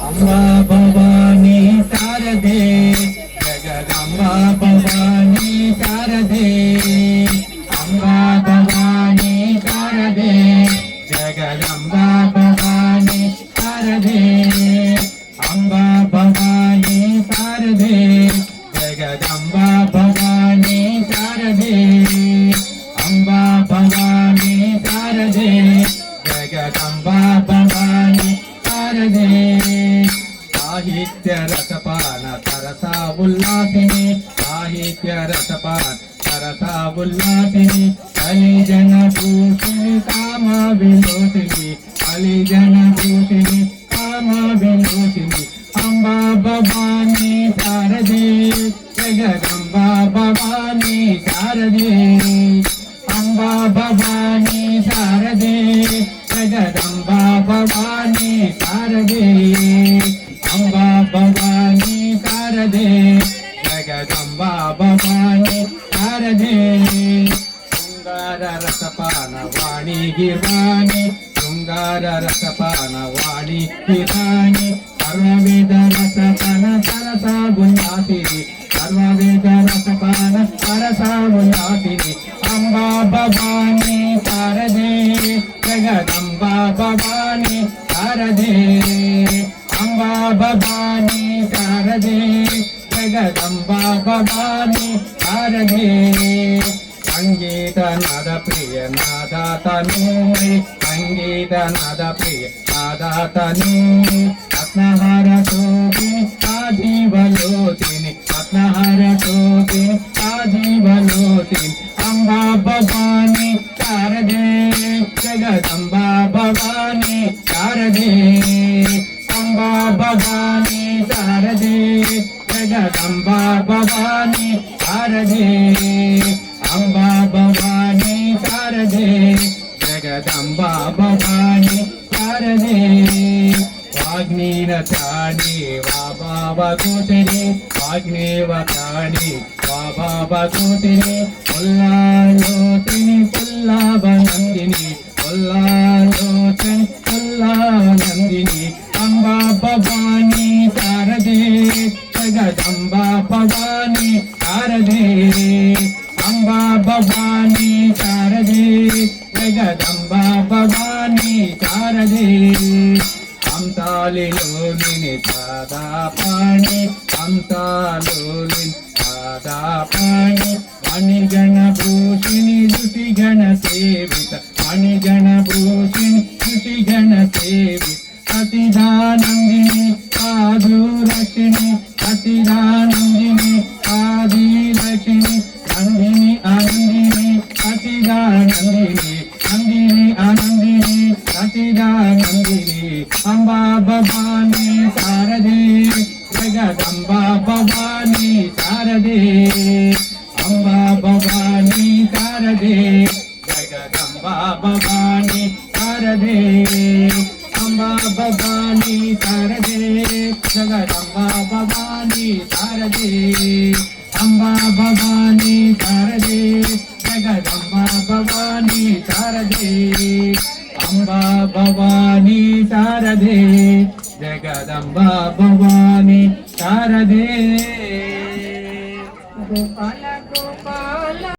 अम्बा भवानी शारदे जगदम्बा भवानी शारदे अम्बा भवानी शारदे जगदम्बा भवानी शारदे अम्बा भवानी शारदे जगदम्बा भवानी शारदे अम्बा भवानी शारदे जगदम्बा भवानी शारदे साहित्य रसपान सरसा उल्लासिनी साहित्य रसपान सरसा उल्लासिनी कलिजन भूषिणी काम विलोचिनी कलिजन भूषिणी काम विलोचिनी अम्बा भवानी शारदे जगदम्बा भवानी शारदे अम्बा भवानी शारदे जगदम्बा भवानी शारदे अम्बा भवानी शारदे जगदम्बा भवानी शारदे शृंगार रसपान वाणी गिर्वाणी शृंगार रसपान वाणी गिर्वाणी सर्ववेद रसपान सरसा उल्लासिनी सर्ववेद रसपान सरसा उल्लासिनी अम्बा भवानी शारदे जगदम्बा भवानी शारदे अम्बा भवानी शारदे जगदम्बा भवानी शारदे संगीत नाद प्रिय नादा तनूरि संगीत नाद प्रिय नादा तनूरि रत्नहार शोभिनि आजीवलोचिनि रत्नहार शोभिनि आजीवलोचिनि अम्बा भवानी शारदे जगदम्बा भवानी शारदे अम्बा भवानी शारदे जगदम्बा भवानी शारदे अम्बा भवानी शारदे जगदम्बा भवानी शारदे वाग्नीरचाणी वाभावगोचरे वाग्नेवचाणी वाभावगोचरे पुल्लालोचिनि पुल्लावनन्दिनी पुल्लालोचनि पुल्लावनन्दिनी अम्बा भवानी शारदे जगदम्बा भवानी शारदे अम्बा भवानी शारदे जगदम्बा भवानी शारदे अंतालिलोलिनि सदापाणि अंतालोलिनि सदापाणि मणिगणभूषिणि ऋषिगणसेवित मणिगणभूषिणि ऋषिगणसेवित सतिदानन्दिनि आदिलक्ष्मि सतिदानन्दिनि आदिलक्ष्मि नन्दिनि आनन्दिनि सतिदानन्दिनि नन्दिनि आनन्दिनि सतिदानन्दिनि अम्बा भवानी शारदे जगदम्बा भवानी शारदे अम्बा भवानी शारदे जगदम्बा भवानी शारदे अम्बा भवानी शारदे जगदम्बा भवानी शारदे अम्बा भवानी शारदे जगदम्बा भवानी शारदे अम्बा भवानी शारदे जगदम्बा भवानी शारदे गोपाल गोपाल।